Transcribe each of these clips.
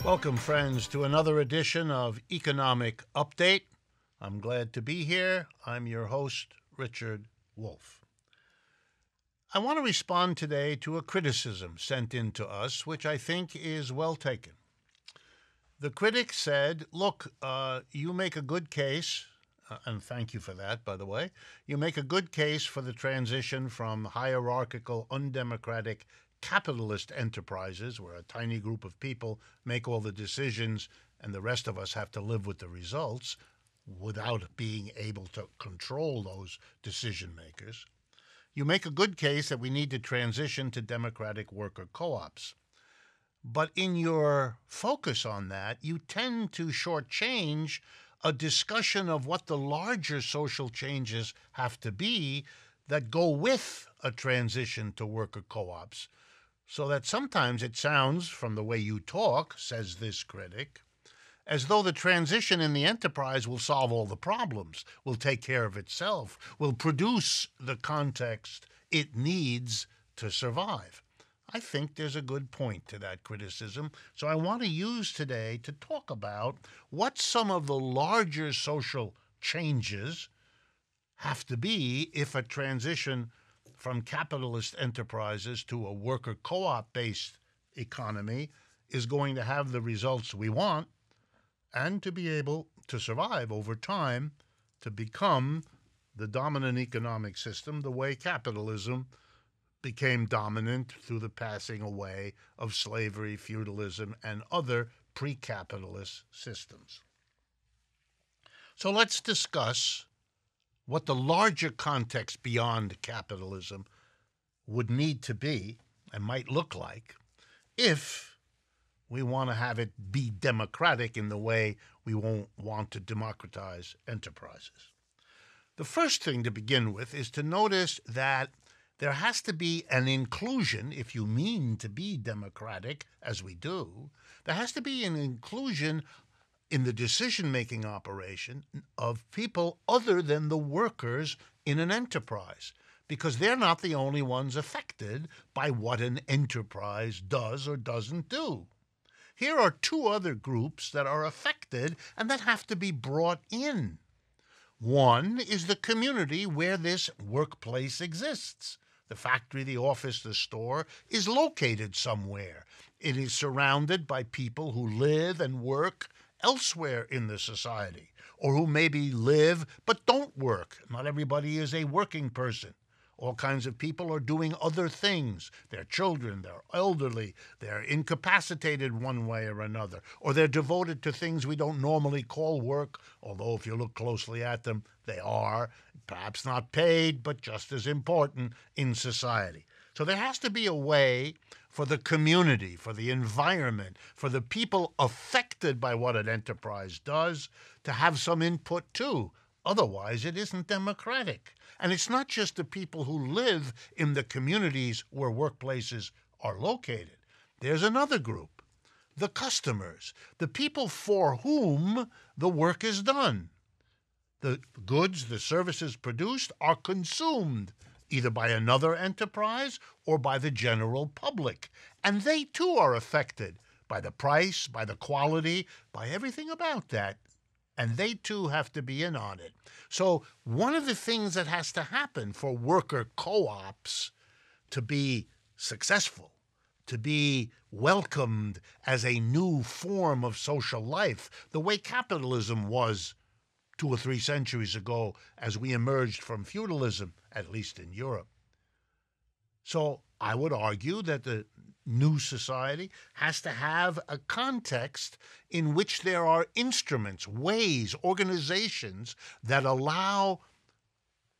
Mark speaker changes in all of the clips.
Speaker 1: Welcome, friends, to another edition of Economic Update. I'm glad to be here. I'm your host, Richard Wolff. I want to respond today to a criticism sent in to us, which I think is well taken. The critic said, look, you make a good case, and thank you for that, by the way. You make a good case for the transition from hierarchical, undemocratic capitalist enterprises, where a tiny group of people make all the decisions and the rest of us have to live with the results without being able to control those decision makers. You make a good case that we need to transition to democratic worker co-ops. But in your focus on that, you tend to shortchange a discussion of what the larger social changes have to be that go with a transition to worker co-ops. So that sometimes it sounds, from the way you talk, says this critic, as though the transition in the enterprise will solve all the problems, will take care of itself, will produce the context it needs to survive. I think there's a good point to that criticism, so I want to use today to talk about what some of the larger social changes have to be if a transition from capitalist enterprises to a worker co-op based economy is going to have the results we want and to be able to survive over time to become the dominant economic system the way capitalism became dominant through the passing away of slavery, feudalism, and other pre-capitalist systems. So let's discuss what the larger context beyond capitalism would need to be and might look like if we want to have it be democratic in the way we won't want to democratize enterprises. The first thing to begin with is to notice that there has to be an inclusion, if you mean to be democratic, as we do, there has to be an inclusion in the decision-making operation of people other than the workers in an enterprise, because they're not the only ones affected by what an enterprise does or doesn't do. Here are two other groups that are affected and that have to be brought in. One is the community where this workplace exists. The factory, the office, the store is located somewhere. It is surrounded by people who live and work elsewhere in the society, or who maybe live but don't work. Not everybody is a working person. All kinds of people are doing other things. They're children, they're elderly, they're incapacitated one way or another, or they're devoted to things we don't normally call work, although if you look closely at them, they are, perhaps not paid, but just as important in society. So there has to be a way for the community, for the environment, for the people affected by what an enterprise does to have some input too. Otherwise, it isn't democratic. And it's not just the people who live in the communities where workplaces are located. There's another group, the customers, the people for whom the work is done. The goods, the services produced are consumed either by another enterprise or by the general public. And they too are affected by the price, by the quality, by everything about that. And they too have to be in on it. So one of the things that has to happen for worker co-ops to be successful, to be welcomed as a new form of social life, the way capitalism was 2 or 3 centuries ago as we emerged from feudalism, at least in Europe. So I would argue that the new society has to have a context in which there are instruments, ways, organizations that allow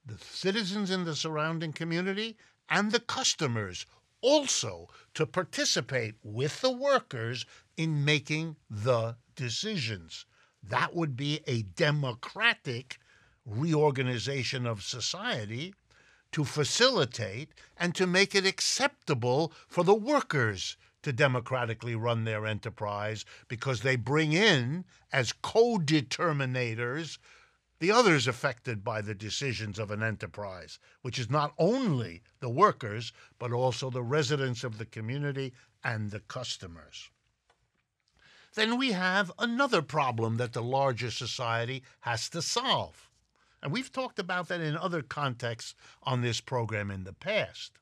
Speaker 1: the citizens in the surrounding community and the customers also to participate with the workers in making the decisions. That would be a democratic reorganization of society to facilitate and to make it acceptable for the workers to democratically run their enterprise, because they bring in as co-determinators the others affected by the decisions of an enterprise, which is not only the workers, but also the residents of the community and the customers. then we have another problem that the larger society has to solve. And we've talked about that in other contexts on this program in the past.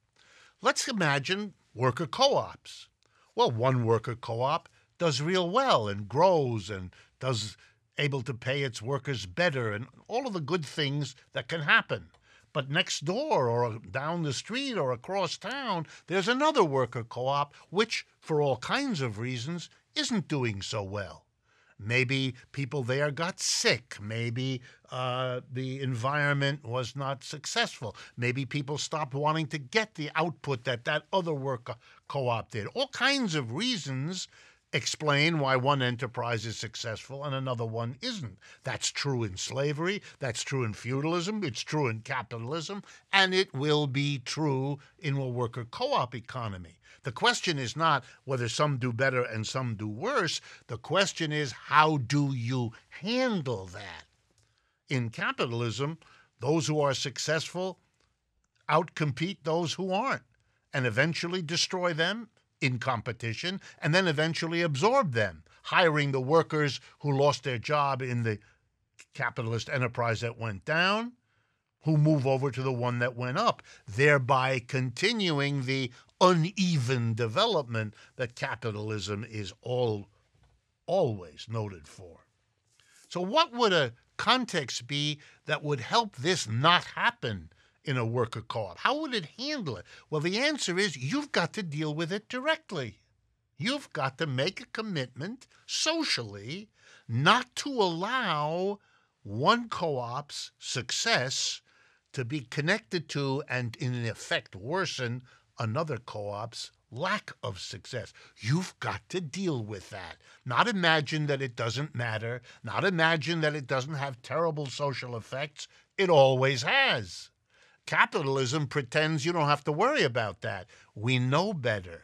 Speaker 1: Let's imagine worker co-ops. Well, one worker co-op does real well and grows and does able to pay its workers better and all of the good things that can happen. But next door or down the street or across town, there's another worker co-op which, for all kinds of reasons, isn't doing so well. Maybe people there got sick. Maybe the environment was not successful. Maybe people stopped wanting to get the output that other worker co-op did. All kinds of reasons explain why one enterprise is successful and another one isn't. That's true in slavery, that's true in feudalism, it's true in capitalism, and it will be true in a worker co-op economy. The question is not whether some do better and some do worse. The question is, how do you handle that? In capitalism, those who are successful outcompete those who aren't and eventually destroy them in competition, and then eventually absorb them, hiring the workers who lost their job in the capitalist enterprise that went down, who move over to the one that went up, thereby continuing the uneven development that capitalism is always noted for. So what would a context be that would help this not happen in a worker co-op? How would it handle it? Well, the answer is you've got to deal with it directly. You've got to make a commitment socially not to allow one co-op's success to be connected to and in effect worsen another co-op's lack of success. You've got to deal with that. Not imagine that it doesn't matter. Not imagine that it doesn't have terrible social effects. It always has. Capitalism pretends you don't have to worry about that. We know better.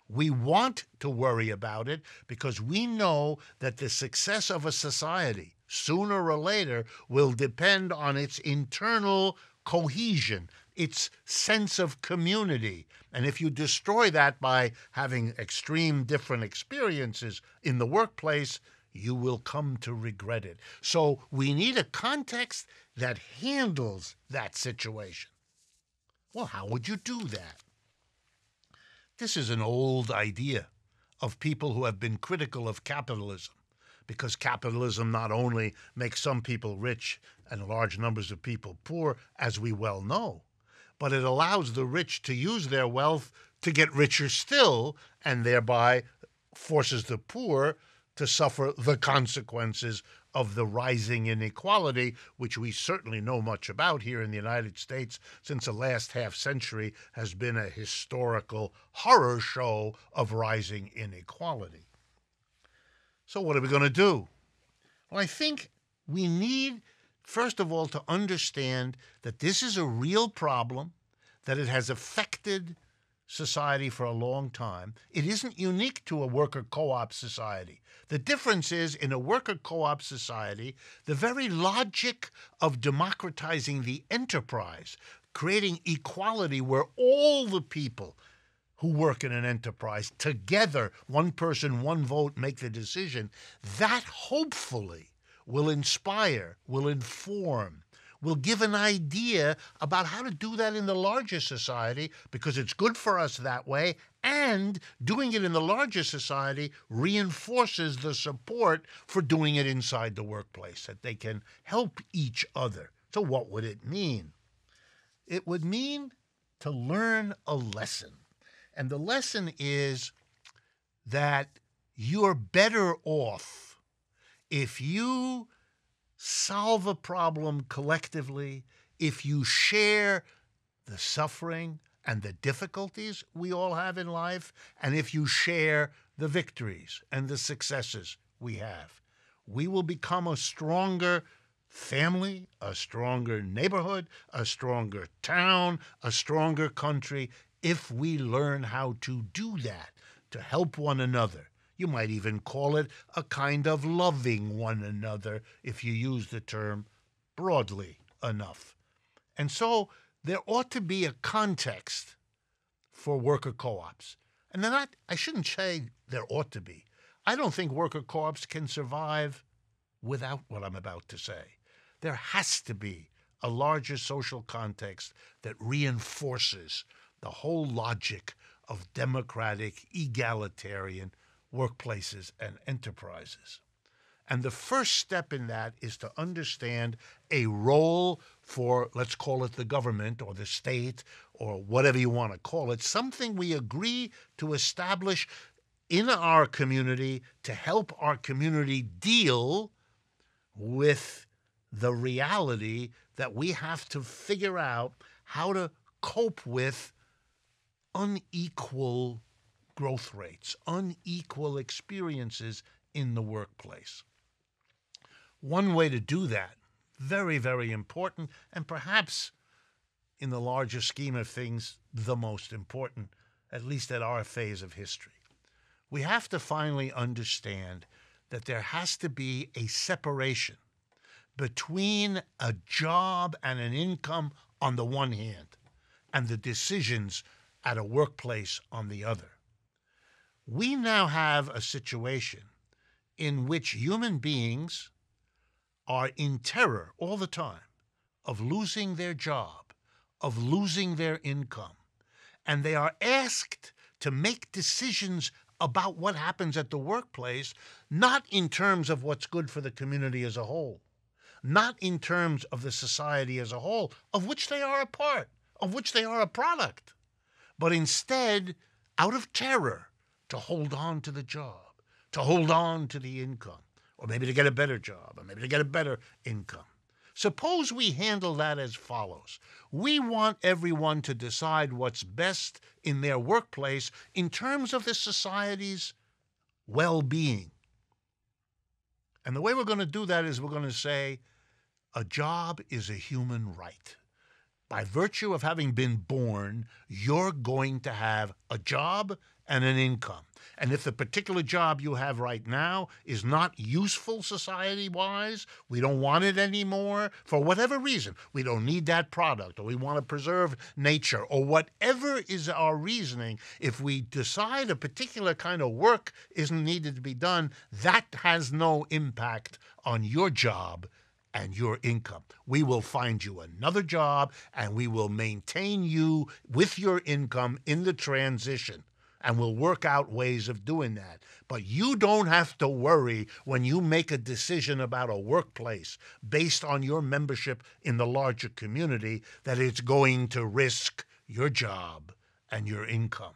Speaker 1: We want to worry about it because we know that the success of a society, sooner or later, will depend on its internal cohesion, its sense of community. And if you destroy that by having extreme different experiences in the workplace, you will come to regret it. So we need a context that handles that situation. Well, how would you do that? This is an old idea of people who have been critical of capitalism, because capitalism not only makes some people rich and large numbers of people poor, as we well know, but it allows the rich to use their wealth to get richer still, and thereby forces the poor to suffer the consequences of the rising inequality, which we certainly know much about here in the United States, since the last half century has been a historical horror show of rising inequality. So what are we going to do? Well, I think we need, first of all, to understand that this is a real problem, that it has affected society for a long time. It isn't unique to a worker co-op society. The difference is, in a worker co-op society, the very logic of democratizing the enterprise, creating equality where all the people who work in an enterprise together, one person, one vote, make the decision, that hopefully will inspire, will inform, will give an idea about how to do that in the larger society, because it's good for us that way, and doing it in the larger society reinforces the support for doing it inside the workplace, that they can help each other. So what would it mean? It would mean to learn a lesson. And the lesson is that you're better off if you solve a problem collectively, if you share the suffering and the difficulties we all have in life, and if you share the victories and the successes we have. We will become a stronger family, a stronger neighborhood, a stronger town, a stronger country, if we learn how to do that, to help one another. You might even call it a kind of loving one another if you use the term broadly enough. And so there ought to be a context for worker co-ops. And I shouldn't say there ought to be. I don't think worker co-ops can survive without what I'm about to say. There has to be a larger social context that reinforces the whole logic of democratic, egalitarian workplaces and enterprises. And the first step in that is to understand a role for, let's call it the government or the state or whatever you want to call it, something we agree to establish in our community to help our community deal with the reality that we have to figure out how to cope with unequal growth rates, unequal experiences in the workplace. One way to do that, very, very important, and perhaps in the larger scheme of things, the most important, at least at our phase of history. We have to finally understand that there has to be a separation between a job and an income on the one hand and the decisions at a workplace on the other. We now have a situation in which human beings are in terror all the time of losing their job, of losing their income, and they are asked to make decisions about what happens at the workplace, not in terms of what's good for the community as a whole, not in terms of the society as a whole, of which they are a part, of which they are a product, but instead, out of terror, to hold on to the job, to hold on to the income, or maybe to get a better job, or maybe to get a better income. Suppose we handle that as follows. We want everyone to decide what's best in their workplace in terms of the society's well-being. And the way we're going to do that is we're going to say a job is a human right. By virtue of having been born, you're going to have a job and an income. And if the particular job you have right now is not useful society-wise, we don't want it anymore, for whatever reason, we don't need that product, or we want to preserve nature, or whatever is our reasoning, if we decide a particular kind of work isn't needed to be done, that has no impact on your job and your income. We will find you another job, and we will maintain you with your income in the transition. And we'll work out ways of doing that. But you don't have to worry when you make a decision about a workplace based on your membership in the larger community that it's going to risk your job and your income.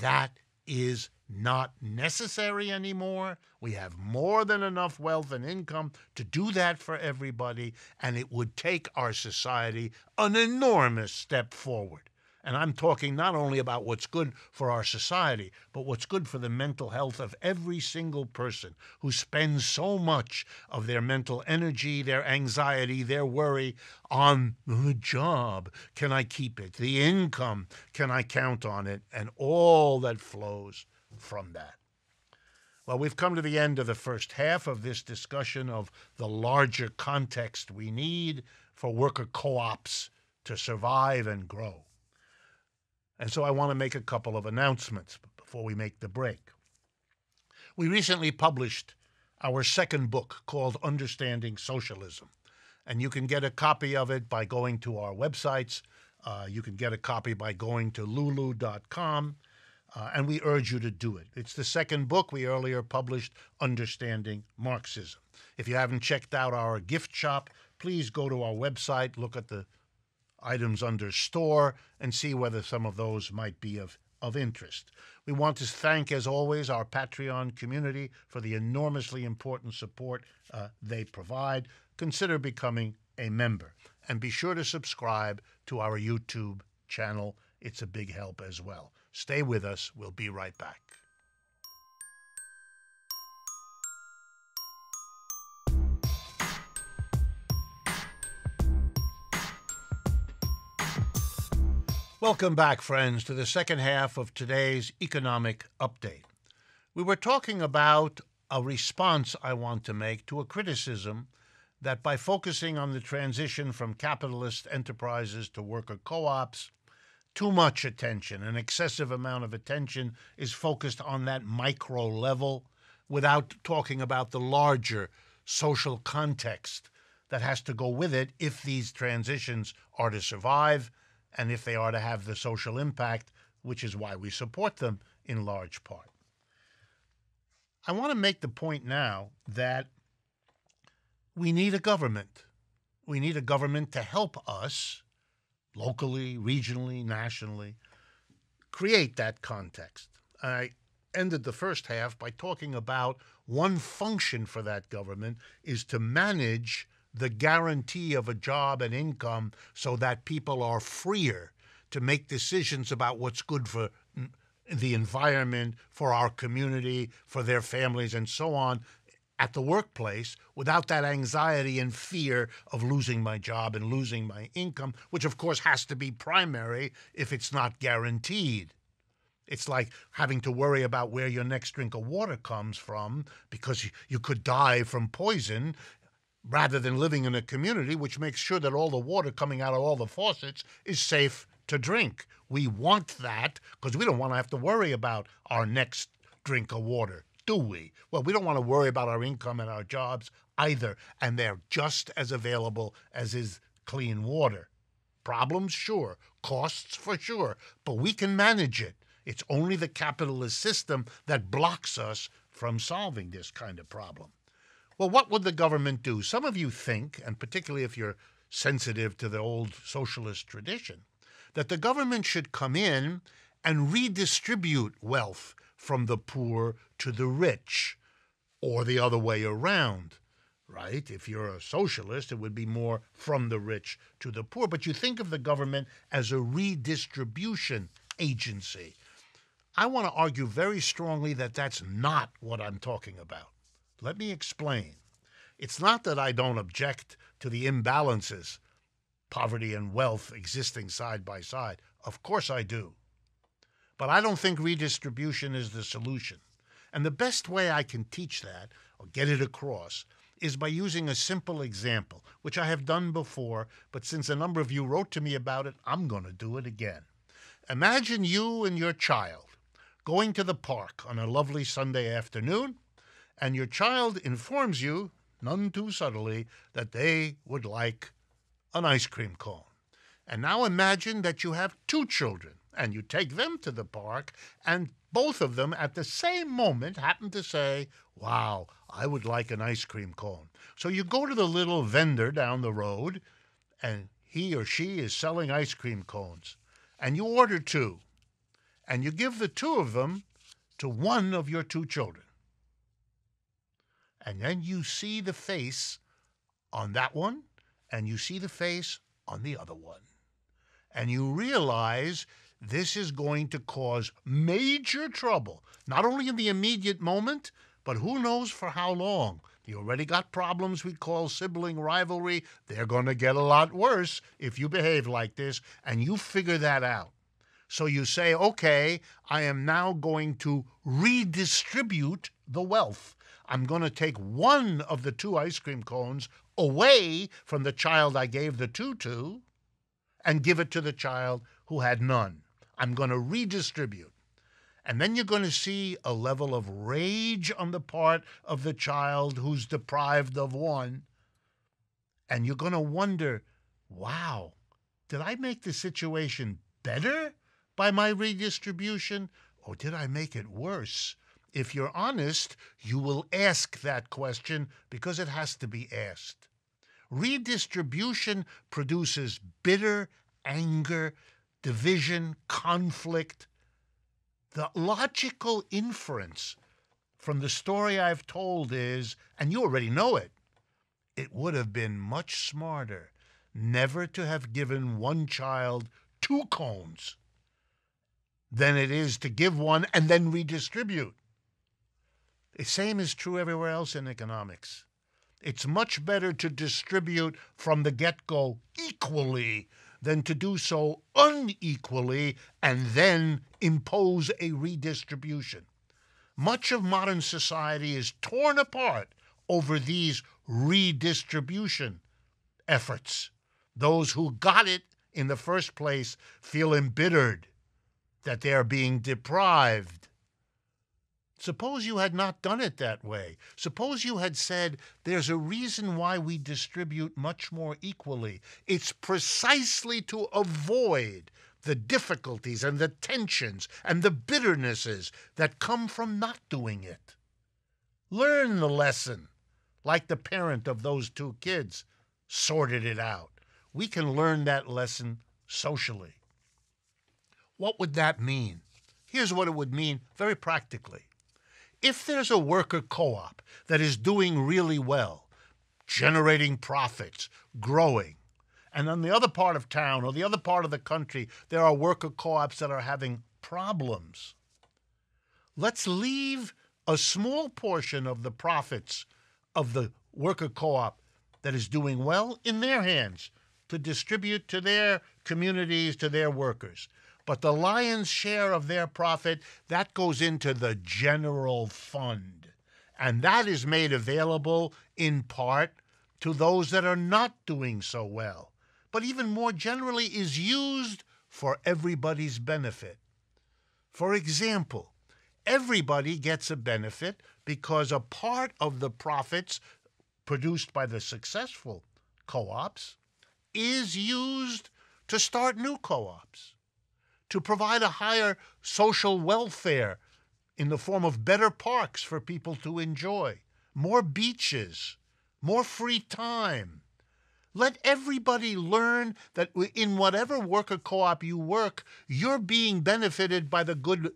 Speaker 1: That is not necessary anymore. We have more than enough wealth and income to do that for everybody, and it would take our society an enormous step forward. And I'm talking not only about what's good for our society, but what's good for the mental health of every single person who spends so much of their mental energy, their anxiety, their worry on the job. Can I keep it? The income, can I count on it? And all that flows from that. Well, we've come to the end of the first half of this discussion of the larger context we need for worker co-ops to survive and grow. And so I want to make a couple of announcements before we make the break. We recently published our second book called Understanding Socialism, and you can get a copy of it by going to our websites. You can get a copy by going to lulu.com, and we urge you to do it. It's the second book. We earlier published Understanding Marxism. If you haven't checked out our gift shop, please go to our website, look at the items under store, and see whether some of those might be of interest. We want to thank, as always, our Patreon community for the enormously important support they provide. Consider becoming a member, and be sure to subscribe to our YouTube channel. It's a big help as well. Stay with us. We'll be right back. Welcome back, friends, to the second half of today's economic update. We were talking about a response I want to make to a criticism that by focusing on the transition from capitalist enterprises to worker co-ops, too much attention, an excessive amount of attention, is focused on that micro level, without talking about the larger social context that has to go with it if these transitions are to survive and if they are to have the social impact, which is why we support them in large part. I want to make the point now that we need a government. We need a government to help us locally, regionally, nationally, create that context. I ended the first half by talking about one function for that government is to manage the guarantee of a job and income so that people are freer to make decisions about what's good for the environment, for our community, for their families, and so on at the workplace without that anxiety and fear of losing my job and losing my income, which of course has to be primary if it's not guaranteed. It's like having to worry about where your next drink of water comes from because you could die from poison rather than living in a community which makes sure that all the water coming out of all the faucets is safe to drink. We want that because we don't want to have to worry about our next drink of water, do we? Well, we don't want to worry about our income and our jobs either, and they're just as available as is clean water. Problems, sure. Costs, for sure. But we can manage it. It's only the capitalist system that blocks us from solving this kind of problem. Well, what would the government do? Some of you think, and particularly if you're sensitive to the old socialist tradition, that the government should come in and redistribute wealth from the poor to the rich, or the other way around, right? If you're a socialist, it would be more from the rich to the poor. But you think of the government as a redistribution agency. I want to argue very strongly that that's not what I'm talking about. Let me explain. It's not that I don't object to the imbalances, poverty and wealth existing side by side. Of course I do. But I don't think redistribution is the solution. And the best way I can teach that, or get it across, is by using a simple example, which I have done before, but since a number of you wrote to me about it, I'm going to do it again. Imagine you and your child going to the park on a lovely Sunday afternoon, and your child informs you, none too subtly, that they would like an ice cream cone. And now imagine that you have two children, and you take them to the park, and both of them at the same moment happen to say, wow, I would like an ice cream cone. So you go to the little vendor down the road, and he or she is selling ice cream cones, and you order two, and you give the two of them to one of your two children. And then you see the face on that one, and you see the face on the other one. And you realize this is going to cause major trouble, not only in the immediate moment, but who knows for how long. You already got problems we call sibling rivalry. They're going to get a lot worse if you behave like this, and you figure that out. So you say, okay, I am now going to redistribute the wealth. I'm going to take one of the two ice cream cones away from the child I gave the two to and give it to the child who had none. I'm going to redistribute. And then you're going to see a level of rage on the part of the child who's deprived of one. And you're going to wonder, wow, did I make the situation better by my redistribution, or did I make it worse? If you're honest, you will ask that question because it has to be asked. Redistribution produces bitter anger, division, conflict. The logical inference from the story I've told is, and you already know it, it would have been much smarter never to have given one child two cones than it is to give one and then redistribute. The same is true everywhere else in economics. It's much better to distribute from the get-go equally than to do so unequally and then impose a redistribution. Much of modern society is torn apart over these redistribution efforts. Those who got it in the first place feel embittered that they are being deprived. Suppose you had not done it that way. Suppose you had said, there's a reason why we distribute much more equally. It's precisely to avoid the difficulties and the tensions and the bitternesses that come from not doing it. Learn the lesson, like the parent of those two kids sorted it out. We can learn that lesson socially. What would that mean? Here's what it would mean very practically. If there's a worker co-op that is doing really well, generating profits, growing, and on the other part of town or the other part of the country, there are worker co-ops that are having problems, let's leave a small portion of the profits of the worker co-op that is doing well in their hands to distribute to their communities, to their workers. But the lion's share of their profit, that goes into the general fund. And that is made available in part to those that are not doing so well, but even more generally is used for everybody's benefit. For example, everybody gets a benefit because a part of the profits produced by the successful co-ops is used to start new co-ops, to provide a higher social welfare in the form of better parks for people to enjoy, more beaches, more free time. Let everybody learn that in whatever worker co-op you work, you're being benefited by the good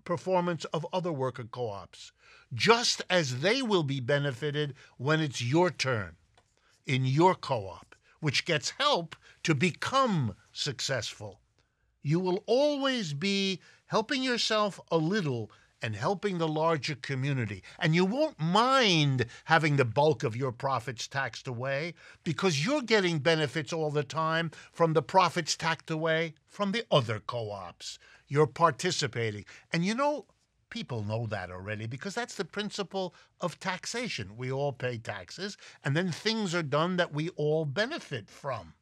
Speaker 1: performance of other worker co-ops, just as they will be benefited when it's your turn in your co-op, which gets help to become successful. You will always be helping yourself a little and helping the larger community. And you won't mind having the bulk of your profits taxed away because you're getting benefits all the time from the profits taxed away from the other co-ops. You're participating. And you know, people know that already because that's the principle of taxation. We all pay taxes, and then things are done that we all benefit from.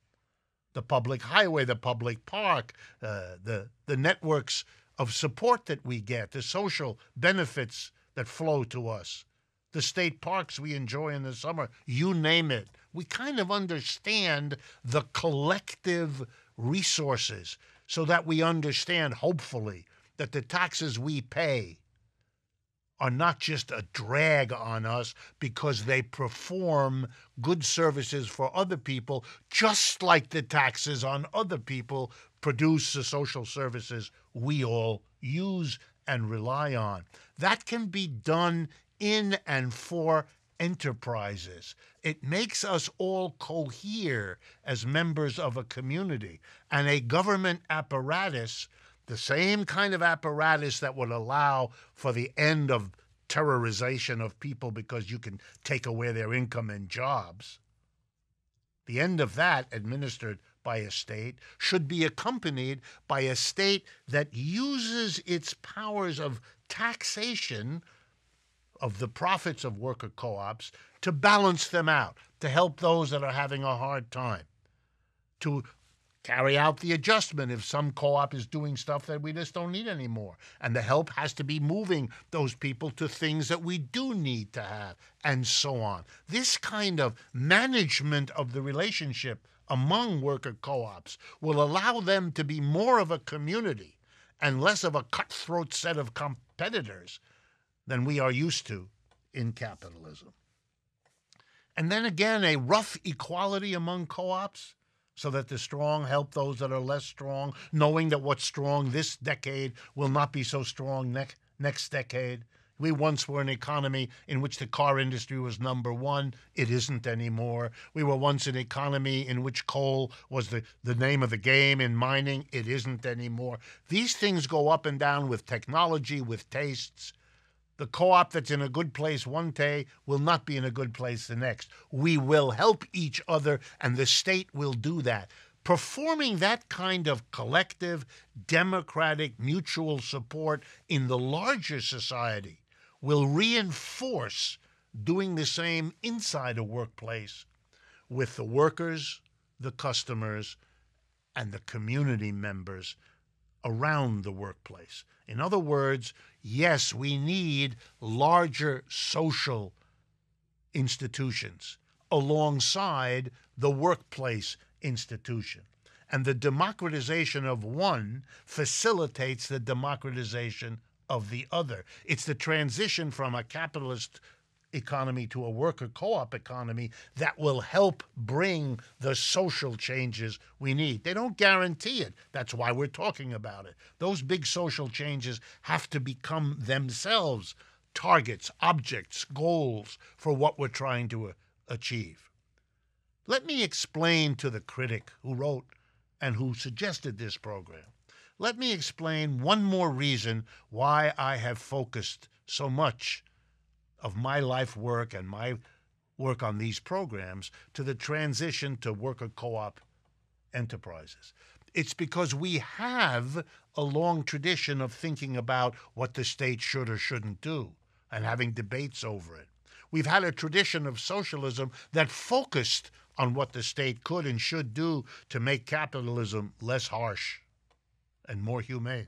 Speaker 1: The public highway, the public park, the networks of support that we get, the social benefits that flow to us, the state parks we enjoy in the summer, you name it. We kind of understand the collective resources so that we understand, hopefully, that the taxes we pay are not just a drag on us because they perform good services for other people, just like the taxes on other people produce the social services we all use and rely on. That can be done in and for enterprises. It makes us all cohere as members of a community, and a government apparatus, the same kind of apparatus that would allow for the end of terrorization of people because you can take away their income and jobs. The end of that, administered by a state, should be accompanied by a state that uses its powers of taxation of the profits of worker co-ops to balance them out, to help those that are having a hard time, to carry out the adjustment if some co-op is doing stuff that we just don't need anymore. And the help has to be moving those people to things that we do need to have, and so on. This kind of management of the relationship among worker co-ops will allow them to be more of a community and less of a cutthroat set of competitors than we are used to in capitalism. And then again, a rough equality among co-ops, so that the strong help those that are less strong, knowing that what's strong this decade will not be so strong next decade. We once were an economy in which the car industry was number one. It isn't anymore. We were once an economy in which coal was the name of the game in mining. It isn't anymore. These things go up and down with technology, with tastes. The co-op that's in a good place one day will not be in a good place the next. We will help each other, and the state will do that. Performing that kind of collective, democratic, mutual support in the larger society will reinforce doing the same inside a workplace with the workers, the customers, and the community members around the workplace. In other words, yes, we need larger social institutions alongside the workplace institution. And the democratization of one facilitates the democratization of the other. It's the transition from a capitalist economy to a worker co-op economy that will help bring the social changes we need. They don't guarantee it. That's why we're talking about it. Those big social changes have to become themselves targets, objects, goals for what we're trying to achieve. Let me explain to the critic who wrote and who suggested this program. Let me explain one more reason why I have focused so much of my life work and my work on these programs to the transition to worker co-op enterprises. It's because we have a long tradition of thinking about what the state should or shouldn't do and having debates over it. We've had a tradition of socialism that focused on what the state could and should do to make capitalism less harsh and more humane.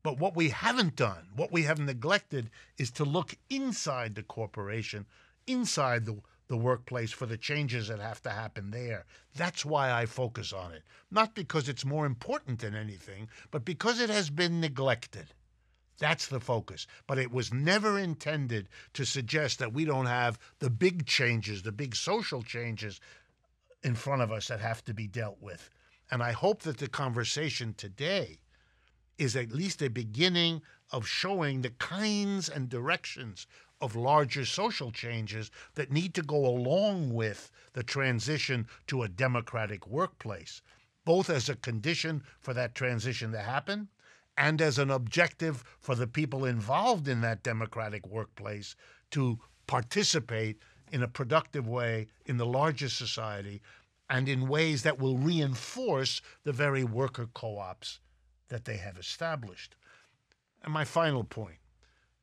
Speaker 1: But what we haven't done, what we have neglected, is to look inside the corporation, inside the workplace for the changes that have to happen there. That's why I focus on it. Not because it's more important than anything, but because it has been neglected. That's the focus. But it was never intended to suggest that we don't have the big changes, the big social changes in front of us that have to be dealt with. And I hope that the conversation today is at least a beginning of showing the kinds and directions of larger social changes that need to go along with the transition to a democratic workplace, both as a condition for that transition to happen and as an objective for the people involved in that democratic workplace to participate in a productive way in the larger society and in ways that will reinforce the very worker co-ops that they have established. And my final point,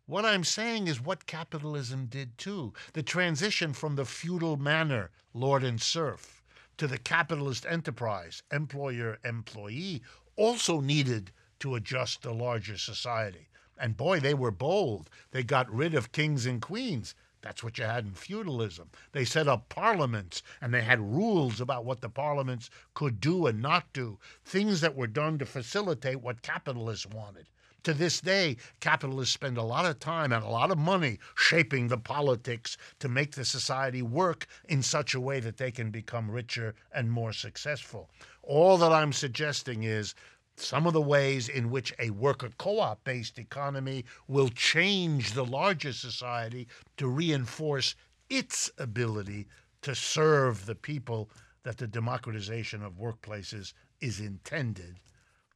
Speaker 1: what I'm saying is what capitalism did too. The transition from the feudal manner, lord and serf, to the capitalist enterprise, employer-employee, also needed to adjust to larger society. And boy, they were bold. They got rid of kings and queens. That's what you had in feudalism. They set up parliaments, and they had rules about what the parliaments could do and not do, things that were done to facilitate what capitalists wanted. To this day, capitalists spend a lot of time and a lot of money shaping the politics to make the society work in such a way that they can become richer and more successful. All that I'm suggesting is some of the ways in which a worker co-op-based economy will change the larger society to reinforce its ability to serve the people that the democratization of workplaces is intended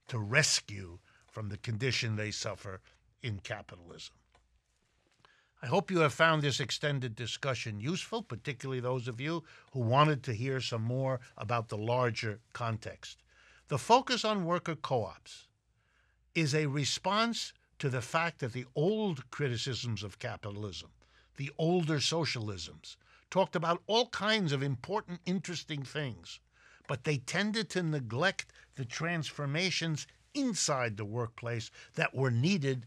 Speaker 1: to rescue from the condition they suffer in capitalism. I hope you have found this extended discussion useful, particularly those of you who wanted to hear some more about the larger context. The focus on worker co-ops is a response to the fact that the old criticisms of capitalism, the older socialisms, talked about all kinds of important, interesting things, but they tended to neglect the transformations inside the workplace that were needed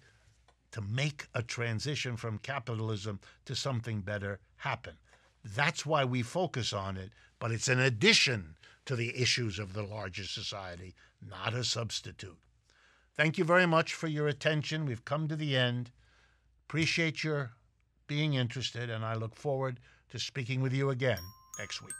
Speaker 1: to make a transition from capitalism to something better happen. That's why we focus on it, but it's an addition to the issues of the larger society, not a substitute. Thank you very much for your attention. We've come to the end. Appreciate your being interested, and I look forward to speaking with you again next week.